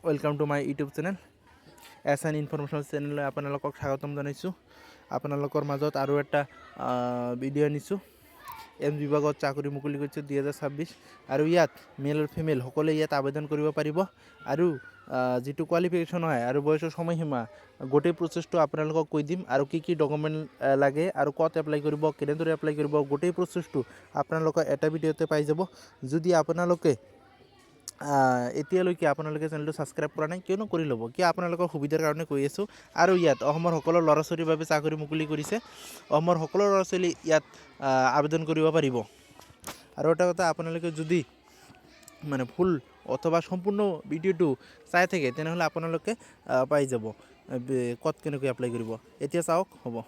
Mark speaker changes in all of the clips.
Speaker 1: Welcome to my YouTube channel S N information channel आपलोक स्वागतम जानाइছোঁ। आपलोकर मजत और एट भिडिओ आनिছোঁ। एम्स विभाग चाकरी मुकली कर 2026 और इतना मेल और फिमेल सकले इतना आवेदन कर जी क्वालिफिकेशन है और बयसर समयसीमा गोटे प्रसेस तो आपलोक कै दिम और कि डकुमेंट लगे और कत एप्लाई कर केनेदरे एप्लाई कर गोटे प्रसेस तो आपलोक एट भिडिओते पाई जाब। यदि आपलोके এতিয়ালৈকে আপোনালোকে চেনেলটো ছাবস্ক্ৰাইব কৰা নাই কিয়নো কৰি ল'ব, কিয় আপোনালোকৰ সুবিধাৰ কাৰণে কৈ আছোঁ। আৰু ইয়াত অসমৰ সকলো ল'ৰা ছোৱালীৰ বাবে চাকৰি মুকলি কৰিছে। অসমৰ সকলো ল'ৰা ছোৱালী ইয়াত আবেদন কৰিব পাৰিব। আৰু এটা কথা, আপোনালোকে যদি মানে ফুল অথবা সম্পূৰ্ণ ভিডিঅ'টো চাই থাকে তেনেহ'লে আপোনালোকে পাই যাব ক'ত কেনেকৈ এপ্লাই কৰিব। এতিয়া চাওক হ'ব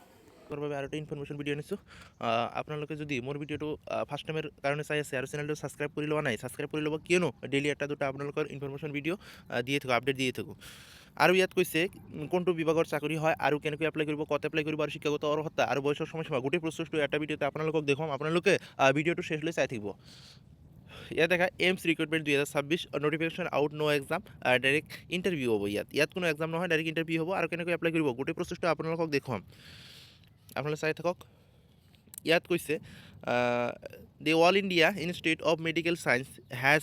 Speaker 1: বাবে আৰু এটা ইনফৰমেশ্যন ভিডিঅ' আনিছোঁ। আপোনালোকে যদি মোৰ ভিডিঅ'টো ফাৰ্ষ্ট টাইমৰ কাৰণে চাই আছে আৰু চেনেলটো ছাবস্ক্ৰাইব কৰি লোৱা নাই, ছাবস্ক্ৰাইব কৰি ল'ব, কিয়নো ডেইলি এটা দুটা আপোনালোকৰ ইনফৰমেশ্যন ভিডিঅ' দিয়ে থাকোঁ, আপডেট দিয়ে থাকোঁ। আৰু ইয়াত কৈছে কোনটো বিভাগৰ চাকৰি হয় আৰু কেনেকৈ এপ্লাই কৰিব, ক'ত এপ্লাই কৰিব আৰু শিক্ষাগত অৰ্হতা আৰু বয়সৰ সময়সীমা গোটেই প্ৰচেছটো এটা ভিডিঅ'তে আপোনালোকক দেখুৱাম। আপোনালোকে ভিডিঅ'টো শেষলৈ চাই থাকিব। ইয়াত দেখা এমছ ৰিক্ৰুটমেণ্ট 2026 নটিফিকেশ্যন আউট নো এক্সাম ডাইৰেক্ট ইণ্টাৰভিউ হ'ব। ইয়াত কোনো এক্সাম নহয়, ডাইৰেক্ট ইণ্টাৰভিউ হ'ব আৰু কেনেকৈ এপ্লাই কৰিব গোটেই প্ৰচেছটো আপোনালোকক দেখুৱাম। আপোনালোকে চাই থাকক। ইয়াত কৈছে the All India Institute of Medical Science has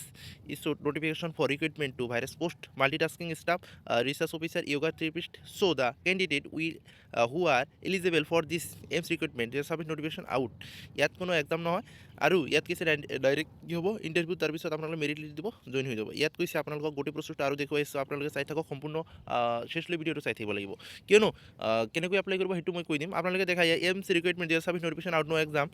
Speaker 1: issued notification for recruitment to various post multitasking staff, research officer, yoga therapist. So the candidate who are eligible for this aims recruitment they submit notification out. ইয়াত কোনো exam নহয় আৰু ইয়াত কৈছে direct কি হ'ব interview, তাৰপিছত আপোনালোকে মেৰিট লিষ্ট দিব, জইন হৈ যাব। ইয়াত কৈছে আপোনালোকক গোটেই প্ৰচেছটো আৰু দেখুৱাইছোঁ। আপোনালোকে চাই থাকক, সম্পূৰ্ণ শেষলৈ ভিডিঅ'টো চাই থাকিব লাগিব, কিয়নো কেনেকৈ এপ্লাই কৰিব সেইটো মই কৈ দিম। আপোনালোকে দেখা এমছ ৰিক্ৰুটমেণ্ট যে সাবমিট নটিফিকেশ্যন আউট নো এক্সাম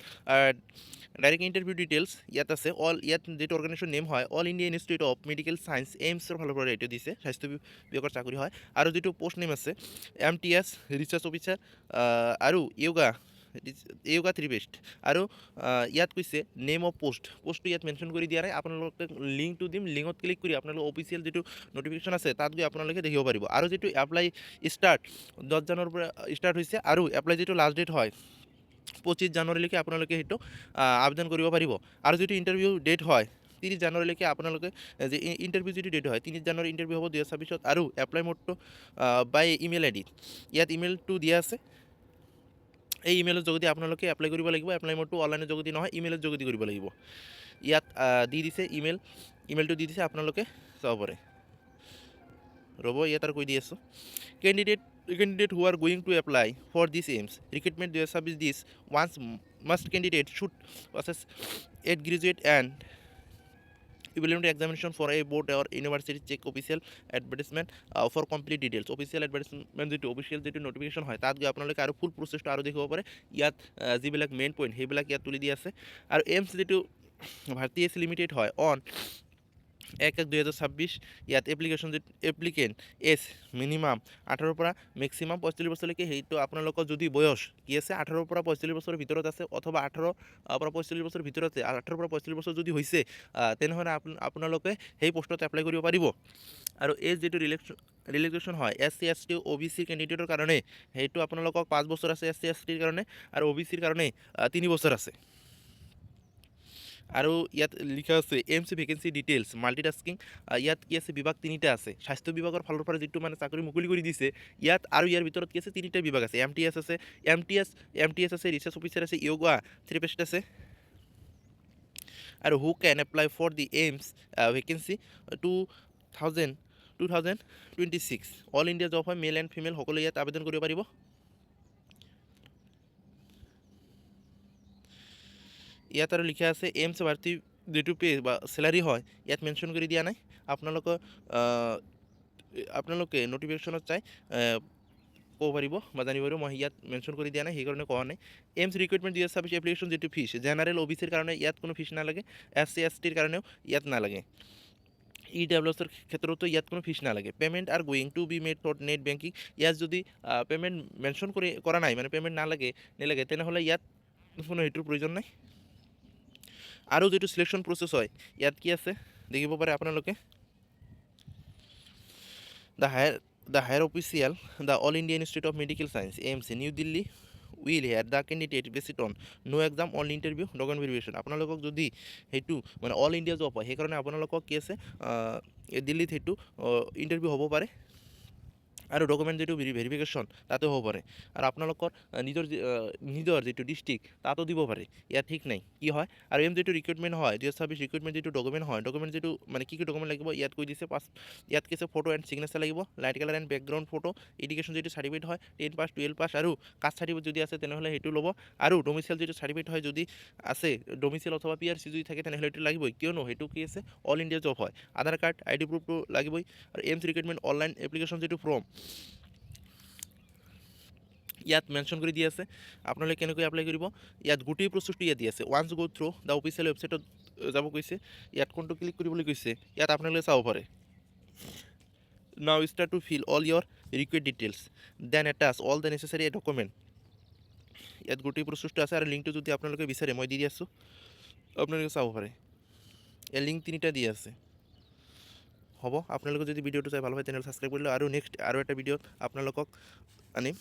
Speaker 1: ডাইৰেক্ট ইণ্টাৰভিউ ডিটেইলছ ইয়াত আছে। ইয়াত যিটো অৰ্গেনাইজেশ্যন নেম হয় all India Institute of Medical science এইমছৰ ফালৰ পৰা এইটো দিছে, স্বাস্থ্য বিভাগৰ চাকৰি হয়। আৰু যিটো পোষ্ট নেম আছে MTS ৰিচাৰ্চ অফিচাৰ আৰু yoga therapist। আৰু ইয়াত কৈছে নেম অফ পোষ্টটো ইয়াত মেনশ্যন কৰি দিয়া নাই। আপোনালোকে লিংকটো দিম, লিংকত ক্লিক কৰি আপোনালোকে অফিচিয়েল যিটো নটিফিকেশ্যন আছে তাত গৈ আপোনালোকে দেখিব পাৰিব। আৰু যিটো এপ্লাই ষ্টাৰ্ট 10 জানুৱাৰীৰ পৰা ষ্টাৰ্ট হৈছে আৰু এপ্লাই যিটো লাষ্ট ডেট হয় 25 জানুৱাৰীলৈকে আপোনালোকে সেইটো আবেদন কৰিব পাৰিব। আৰু যিটো ইণ্টাৰভিউ ডেট হয় 30 জানুৱাৰীলৈকে আপোনালোকে যে ইণ্টাৰভিউ যিটো ডেট হয় 30 জানুৱাৰী ইণ্টাৰভিউ হ'ব 2026। আৰু এপ্লাই মোডটো বাই ইমেইল আই ডি ইয়াত ইমেইলটো দিয়া আছে। এই ইমেইলৰ যোগেদি আপোনালোকে এপ্লাই কৰিব লাগিব। এপ্লাই মোডটো অনলাইনৰ যোগেদি নহয়, ইমেইলৰ যোগেদি কৰিব লাগিব। ইয়াত দি দিছে ইমেইলটো দি দিছে, আপোনালোকে চাব পাৰে। ৰ'ব ইয়াত আৰু কৈ দি আছোঁ। Candidate who are going to apply for this aims recruitment 2026 this once must candidate should process 8 graduate and equivalent examination for a board or university check official advertisement for complete details official advertisement যিটো official যিটো notification হয় তাত গৈ আপোনালোকে আৰু ফুল প্ৰচেছটো আৰু দেখিব পাৰে। ইয়াত যিবিলাক মেইন পইণ্ট সেইবিলাক ইয়াত তুলি দিয়া আছে। আৰু এমছ যিটো ভাৰতী এছ লিমিটেড হয় অন 1/1/2026 ইয়াত এপ্লিকেণ্ট এজ মিনিমাম 18ৰ পৰা মেক্সিমাম 45 বছৰলৈকে। সেইটো আপোনালোকৰ যদি বয়স কি আছে 18ৰ পৰা 45 বছৰৰ ভিতৰত আছে অথবা 18ৰ পৰা 45 বছৰৰ ভিতৰতে 18ৰ পৰা 45 বছৰ যদি হৈছে তেনেহ'লে আপোনালোকে সেই পোষ্টত এপ্লাই কৰিব পাৰিব। আৰু এই যিটো ৰিলেক্সেশ্যন হয় SC ST OBC কেণ্ডিডেটৰ কাৰণে সেইটো আপোনালোকক 5 বছৰ আছে SC STৰ কাৰণে, আৰু OBCৰ কাৰণে 3 বছৰ আছে। আৰু ইয়াত লিখা আছে এমছ ভেকেঞ্চি ডিটেইলছ মাল্টিটাস্কিং। ইয়াত কি আছে বিভাগ 3টা আছে। স্বাস্থ্য বিভাগৰ ফালৰ পৰা যিটো মানে চাকৰি মুকলি কৰি দিছে ইয়াত, আৰু ইয়াৰ ভিতৰত কি আছে 3টা বিভাগ আছে। MTS আছে, MTS আছে, ৰিচাৰ্চ অফিচাৰ আছে, yoga therapist আছে। আৰু who can apply for the AIIMS vacancy 2026 all India job হয়, মেল এণ্ড ফিমেল সকলোৱে ইয়াত আবেদন কৰিব পাৰিব। ইয়াত আৰু লিখা আছে এমছ ভাৰতী যিটো পে বা চেলাৰী হয় ইয়াত মেনশ্যন কৰি দিয়া নাই। আপোনালোকে নটিফিকেশ্যনত চাই ক'ব পাৰিব বা জানিব পাৰিব। মই ইয়াত মেনশ্যন কৰি দিয়া নাই, সেইকাৰণে কোৱা নাই। এমছ ৰিক্ৰুটমেণ্ট 2026 এপ্লিকেশ্যন যিটো ফিজ জেনাৰেল OBCৰ কাৰণে ইয়াত কোনো ফিজ নালাগে, SC STৰ কাৰণেও ইয়াত নালাগে, EWSৰ ক্ষেত্ৰতো ইয়াত কোনো ফিজ নালাগে। Payment R going to be made through net banking. ইয়াত যদি পে'মেণ্ট মেনশ্যন কৰা নাই মানে পে'মেণ্ট নালাগে তেনেহ'লে ইয়াত কোনো সেইটোৰ প্ৰয়োজন নাই। আৰু যিটো চিলেকশ্যন প্ৰচেছ হয় ইয়াত কি আছে দেখিব পাৰে আপোনালোকে। The higher official the All India Institute of Medical Science AIMS New Delhi will hire the candidate based on no exam only interview document verification আপোনালোকক যদি সেইটো মানে অল ইণ্ডিয়া জব হয় সেইকাৰণে আপোনালোকক কি আছে দিল্লীত সেইটো ইণ্টাৰভিউ হ'ব পাৰে আৰু ডকুমেণ্ট যিটো ভেৰিফিকেশ্যন তাতো হ'ব পাৰে আৰু আপোনালোকৰ নিজৰ যিটো ডিষ্ট্ৰিক্ট তাতো দিব পাৰে ইয়াত ঠিক নাই কি হয় আৰু যিটো ৰিক্ৰুইটমেণ্ট হয় 2026 ৰিক্ৰুইটমেণ্ট যিটো ডকুমেণ্ট হয় ডকুমেণ্ট যিটো মানে কি ডকুমেণ্ট লাগিব ইয়াত কৈ দিছে ইয়াত কি আছে ফটো এণ্ড ছিগনেচাৰ লাগিব light colour and background photo education যিটো চাৰ্টিফিকেট হয় 10 পাছ 12 পাছ আৰু কাষ্ট চাৰ্টিফিকেট যদি আছে তেনেহ'লে সেইটো ল'ব আৰু ডমিচিয়েল যিটো চাৰ্টিফিকেট হয় যদি আছে ডমিচিয়েল অথবা PRC যদি থাকে তেনেহ'লে সেইটো লাগিবই কিয়নো সেইটো কি আছে অল ইণ্ডিয়া জব হয় আধাৰ কাৰ্ড ID প্ৰুফটো লাগিবই আৰু ৰিক্ৰুইটমেণ্ট অনলাইন এপ্লিকেশ্যন যিটো ফৰ্ম ইয়াত মেনশ্যন কৰি দি আছে আপোনালোকে কেনেকৈ এপ্লাই কৰিব ইয়াত গোটেই প্ৰচেছটো ইয়াত দি আছে once go through the official ৱেবছাইটত যাব কৈছে ইয়াত কোনটো ক্লিক কৰিবলৈ কৈছে ইয়াত আপোনালোকে চাব পাৰে now start to fill all your required details then attach all the necessary document ইয়াত গোটেই প্ৰচেছটো আছে আৰু লিংকটো যদি আপোনালোকে বিচাৰে মই দি আছোঁ আপোনালোকে চাব পাৰে ইয়াৰ লিংক 3টা দি আছে হ'ব আপোনালোকে যদি ভিডিঅ'টো চাই ভাল পায় তেনেহ'লে ছাবস্ক্ৰাইব কৰি লওক আৰু নেক্সট আৰু এটা ভিডিঅ'ত আপোনালোকক আনিম